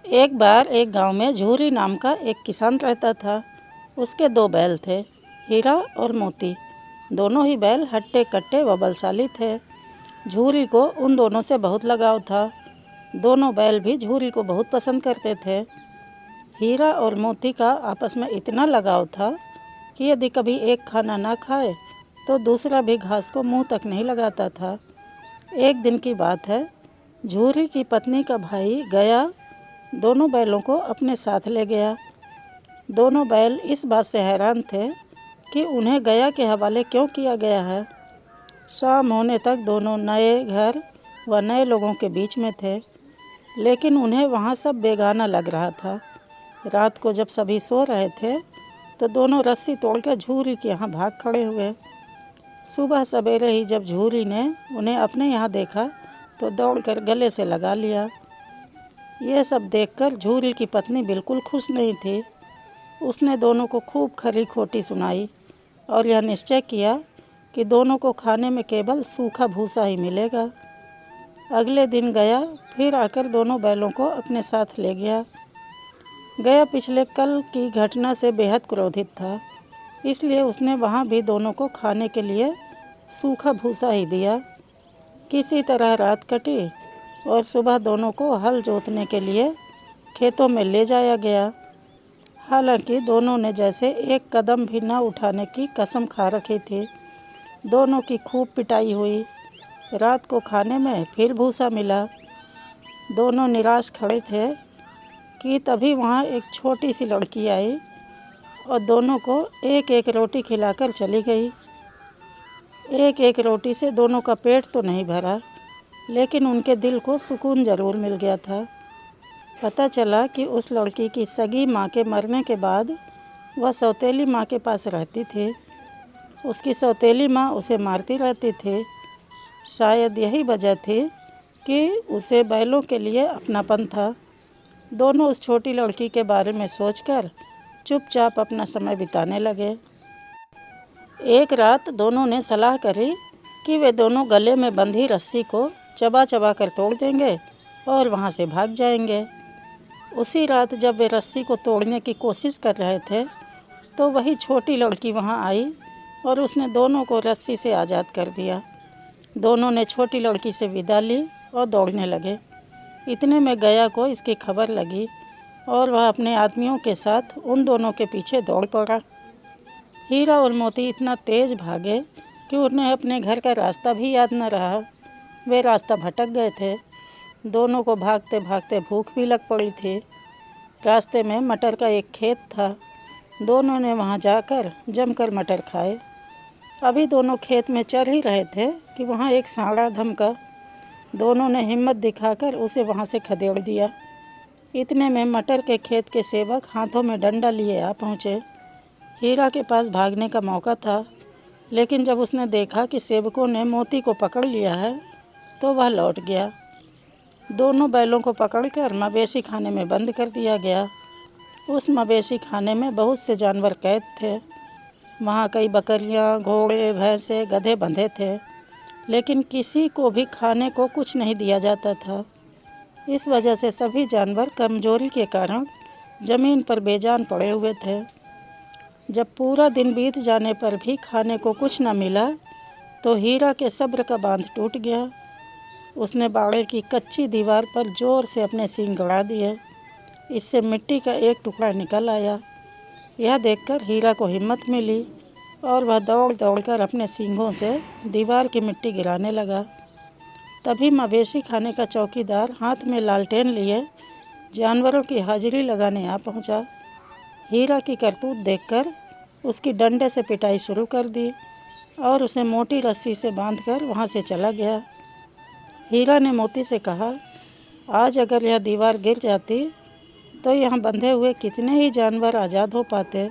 एक बार एक गांव में झूरी नाम का एक किसान रहता था। उसके 2 बैल थे, हीरा और मोती। दोनों ही बैल हट्टे कट्टे व बलशाली थे। झूरी को उन दोनों से बहुत लगाव था। दोनों बैल भी झूरी को बहुत पसंद करते थे। हीरा और मोती का आपस में इतना लगाव था कि यदि कभी एक खाना ना खाए तो दूसरा भी घास को मुंह तक नहीं लगाता था। एक दिन की बात है, झूरी की पत्नी का भाई गया दोनों बैलों को अपने साथ ले गया। दोनों बैल इस बात से हैरान थे कि उन्हें गया के हवाले क्यों किया गया है। शाम होने तक दोनों नए घर व नए लोगों के बीच में थे, लेकिन उन्हें वहाँ सब बेगाना लग रहा था। रात को जब सभी सो रहे थे तो दोनों रस्सी तोड़कर झूरी के यहाँ भाग खड़े हुए। सुबह सवेरे ही जब झूरी ने उन्हें अपने यहाँ देखा तो दौड़कर गले से लगा लिया। यह सब देखकर झूरी की पत्नी बिल्कुल खुश नहीं थी। उसने दोनों को खूब खरी खोटी सुनाई और यह निश्चय किया कि दोनों को खाने में केवल सूखा भूसा ही मिलेगा। अगले दिन गया फिर आकर दोनों बैलों को अपने साथ ले गया। गया पिछले कल की घटना से बेहद क्रोधित था, इसलिए उसने वहाँ भी दोनों को खाने के लिए सूखा भूसा ही दिया। किसी तरह रात कटी और सुबह दोनों को हल जोतने के लिए खेतों में ले जाया गया। हालांकि दोनों ने जैसे एक कदम भी न उठाने की कसम खा रखी थी। दोनों की खूब पिटाई हुई। रात को खाने में फिर भूसा मिला। दोनों निराश खड़े थे कि तभी वहाँ एक छोटी सी लड़की आई और दोनों को एक एक रोटी खिलाकर चली गई। एक एक रोटी से दोनों का पेट तो नहीं भरा, लेकिन उनके दिल को सुकून ज़रूर मिल गया था। पता चला कि उस लड़की की सगी माँ के मरने के बाद वह सौतेली माँ के पास रहती थी। उसकी सौतेली माँ उसे मारती रहती थी। शायद यही वजह थी कि उसे बैलों के लिए अपनापन था। दोनों उस छोटी लड़की के बारे में सोचकर चुपचाप अपना समय बिताने लगे। एक रात दोनों ने सलाह करी कि वे दोनों गले में बंधी रस्सी को चबा चबा कर तोड़ देंगे और वहाँ से भाग जाएंगे। उसी रात जब वे रस्सी को तोड़ने की कोशिश कर रहे थे तो वही छोटी लड़की वहाँ आई और उसने दोनों को रस्सी से आज़ाद कर दिया। दोनों ने छोटी लड़की से विदा ली और दौड़ने लगे। इतने में गया को इसकी खबर लगी और वह अपने आदमियों के साथ उन दोनों के पीछे दौड़ पड़ा। हीरा और मोती इतना तेज भागे कि उन्हें अपने घर का रास्ता भी याद न रहा। वे रास्ता भटक गए थे। दोनों को भागते भागते भूख भी लग पड़ी थी। रास्ते में मटर का एक खेत था। दोनों ने वहां जाकर जमकर मटर खाए। अभी दोनों खेत में चर ही रहे थे कि वहां एक सांडा धमका। दोनों ने हिम्मत दिखाकर उसे वहां से खदेड़ दिया। इतने में मटर के खेत के सेवक हाथों में डंडा लिए आ पहुँचे। हीरा के पास भागने का मौका था, लेकिन जब उसने देखा कि सेवकों ने मोती को पकड़ लिया है तो वह लौट गया। दोनों बैलों को पकड़कर मवेशी खाने में बंद कर दिया गया। उस मवेशी खाने में बहुत से जानवर कैद थे। वहाँ कई बकरियाँ, घोड़े, भैंसे, गधे बंधे थे, लेकिन किसी को भी खाने को कुछ नहीं दिया जाता था। इस वजह से सभी जानवर कमजोरी के कारण जमीन पर बेजान पड़े हुए थे। जब पूरा दिन बीत जाने पर भी खाने को कुछ न मिला तो हीरा के सब्र का बांध टूट गया। उसने बाड़े की कच्ची दीवार पर जोर से अपने सींग गड़ा दिए। इससे मिट्टी का एक टुकड़ा निकल आया। यह देखकर हीरा को हिम्मत मिली और वह दौड़ दौड़कर अपने सींगों से दीवार की मिट्टी गिराने लगा। तभी मवेशी खाने का चौकीदार हाथ में लालटेन लिए जानवरों की हाजिरी लगाने आ पहुंचा। हीरा की करतूत देखकर उसकी डंडे से पिटाई शुरू कर दी और उसे मोटी रस्सी से बांधकर वहां से चला गया। हीरा ने मोती से कहा, आज अगर यह दीवार गिर जाती तो यहाँ बंधे हुए कितने ही जानवर आज़ाद हो पाते।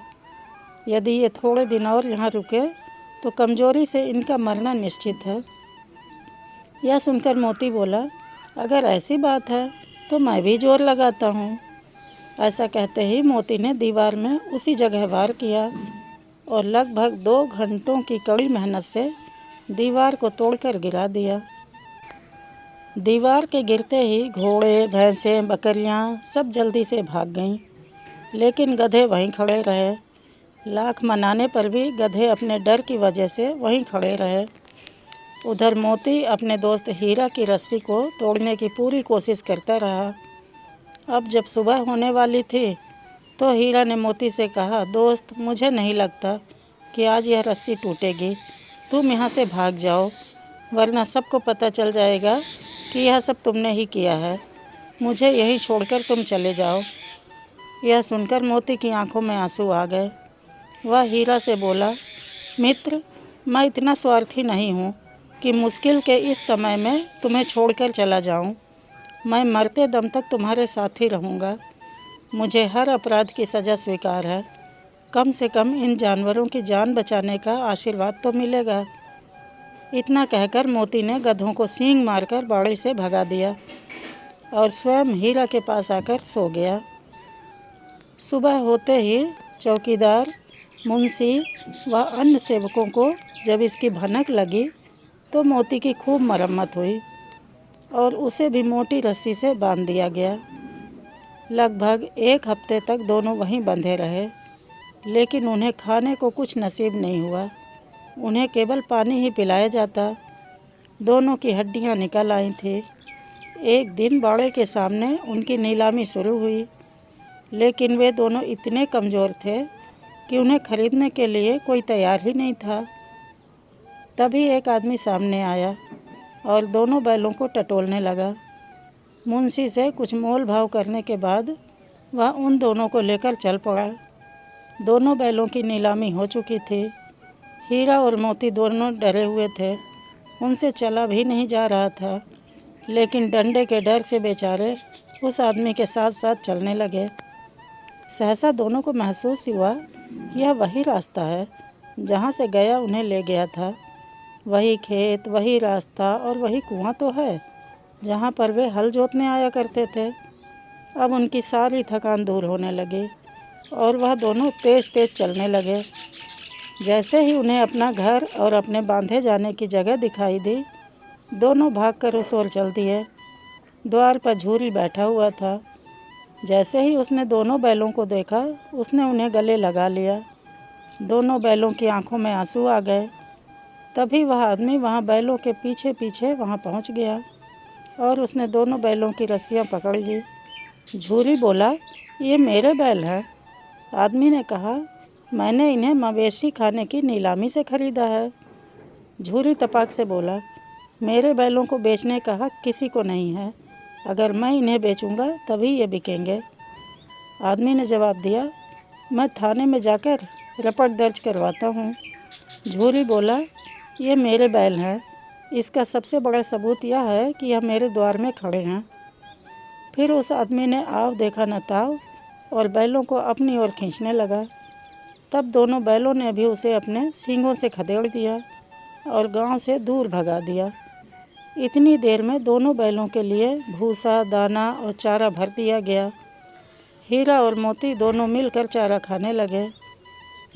यदि ये थोड़े दिन और यहाँ रुके तो कमजोरी से इनका मरना निश्चित है। यह सुनकर मोती बोला, अगर ऐसी बात है तो मैं भी जोर लगाता हूँ। ऐसा कहते ही मोती ने दीवार में उसी जगह वार किया और लगभग 2 घंटों की कड़ी मेहनत से दीवार को तोड़कर गिरा दिया। दीवार के गिरते ही घोड़े, भैंसें, बकरियां सब जल्दी से भाग गईं, लेकिन गधे वहीं खड़े रहे। लाख मनाने पर भी गधे अपने डर की वजह से वहीं खड़े रहे। उधर मोती अपने दोस्त हीरा की रस्सी को तोड़ने की पूरी कोशिश करता रहा। अब जब सुबह होने वाली थी तो हीरा ने मोती से कहा, दोस्त, मुझे नहीं लगता कि आज यह रस्सी टूटेगी। तुम यहाँ से भाग जाओ, वरना सबको पता चल जाएगा कि यह सब तुमने ही किया है। मुझे यहीं छोड़कर तुम चले जाओ। यह सुनकर मोती की आंखों में आंसू आ गए। वह हीरा से बोला, मित्र, मैं इतना स्वार्थी नहीं हूँ कि मुश्किल के इस समय में तुम्हें छोड़कर चला जाऊँ। मैं मरते दम तक तुम्हारे साथ ही रहूँगा। मुझे हर अपराध की सज़ा स्वीकार है। कम से कम इन जानवरों की जान बचाने का आशीर्वाद तो मिलेगा। इतना कहकर मोती ने गधों को सींग मारकर बाड़ी से भगा दिया और स्वयं हीरा के पास आकर सो गया। सुबह होते ही चौकीदार, मुंशी व अन्य सेवकों को जब इसकी भनक लगी तो मोती की खूब मरम्मत हुई और उसे भी मोटी रस्सी से बांध दिया गया। लगभग 1 हफ्ते तक दोनों वहीं बंधे रहे, लेकिन उन्हें खाने को कुछ नसीब नहीं हुआ। उन्हें केवल पानी ही पिलाया जाता। दोनों की हड्डियां निकल आई थी। एक दिन बाड़े के सामने उनकी नीलामी शुरू हुई, लेकिन वे दोनों इतने कमज़ोर थे कि उन्हें खरीदने के लिए कोई तैयार ही नहीं था। तभी एक आदमी सामने आया और दोनों बैलों को टटोलने लगा। मुंशी से कुछ मोल भाव करने के बाद वह उन दोनों को लेकर चल पड़ा। दोनों बैलों की नीलामी हो चुकी थी। हीरा और मोती दोनों डरे हुए थे। उनसे चला भी नहीं जा रहा था, लेकिन डंडे के डर से बेचारे उस आदमी के साथ साथ चलने लगे। सहसा दोनों को महसूस हुआ कि यह वही रास्ता है जहाँ से गया उन्हें ले गया था। वही खेत, वही रास्ता और वही कुआं तो है जहाँ पर वे हल जोतने आया करते थे। अब उनकी सारी थकान दूर होने लगी और वह दोनों तेज तेज चलने लगे। जैसे ही उन्हें अपना घर और अपने बांधे जाने की जगह दिखाई दी, दोनों भागकर उस ओर चल दिए। द्वार पर झूरी बैठा हुआ था। जैसे ही उसने दोनों बैलों को देखा, उसने उन्हें गले लगा लिया। दोनों बैलों की आंखों में आंसू आ गए। तभी वह आदमी वहाँ बैलों के पीछे पीछे वहाँ पहुँच गया और उसने दोनों बैलों की रस्सियाँ पकड़ ली। झूरी बोला, ये मेरे बैल हैं। आदमी ने कहा, मैंने इन्हें मवेशी खाने की नीलामी से खरीदा है। झूरी तपाक से बोला, मेरे बैलों को बेचने का हक किसी को नहीं है। अगर मैं इन्हें बेचूंगा तभी ये बिकेंगे। आदमी ने जवाब दिया, मैं थाने में जाकर रिपोर्ट दर्ज करवाता हूँ। झूरी बोला, ये मेरे बैल हैं। इसका सबसे बड़ा सबूत यह है कि यह मेरे द्वार में खड़े हैं। फिर उस आदमी ने आव देखा न ताव और बैलों को अपनी ओर खींचने लगा। तब दोनों बैलों ने भी उसे अपने सींगों से खदेड़ दिया और गांव से दूर भगा दिया। इतनी देर में दोनों बैलों के लिए भूसा, दाना और चारा भर दिया गया। हीरा और मोती दोनों मिलकर चारा खाने लगे।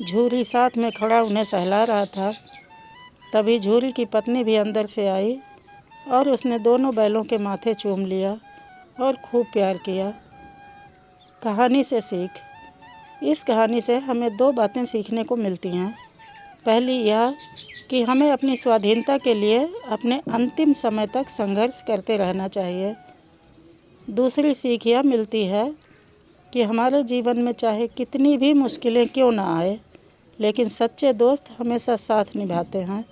झूरी साथ में खड़ा उन्हें सहला रहा था। तभी झूरी की पत्नी भी अंदर से आई और उसने दोनों बैलों के माथे चूम लिया और खूब प्यार किया। कहानी से सीख। इस कहानी से हमें 2 बातें सीखने को मिलती हैं। पहली यह कि हमें अपनी स्वाधीनता के लिए अपने अंतिम समय तक संघर्ष करते रहना चाहिए। दूसरी सीख यह मिलती है कि हमारे जीवन में चाहे कितनी भी मुश्किलें क्यों ना आए, लेकिन सच्चे दोस्त हमेशा साथ निभाते हैं।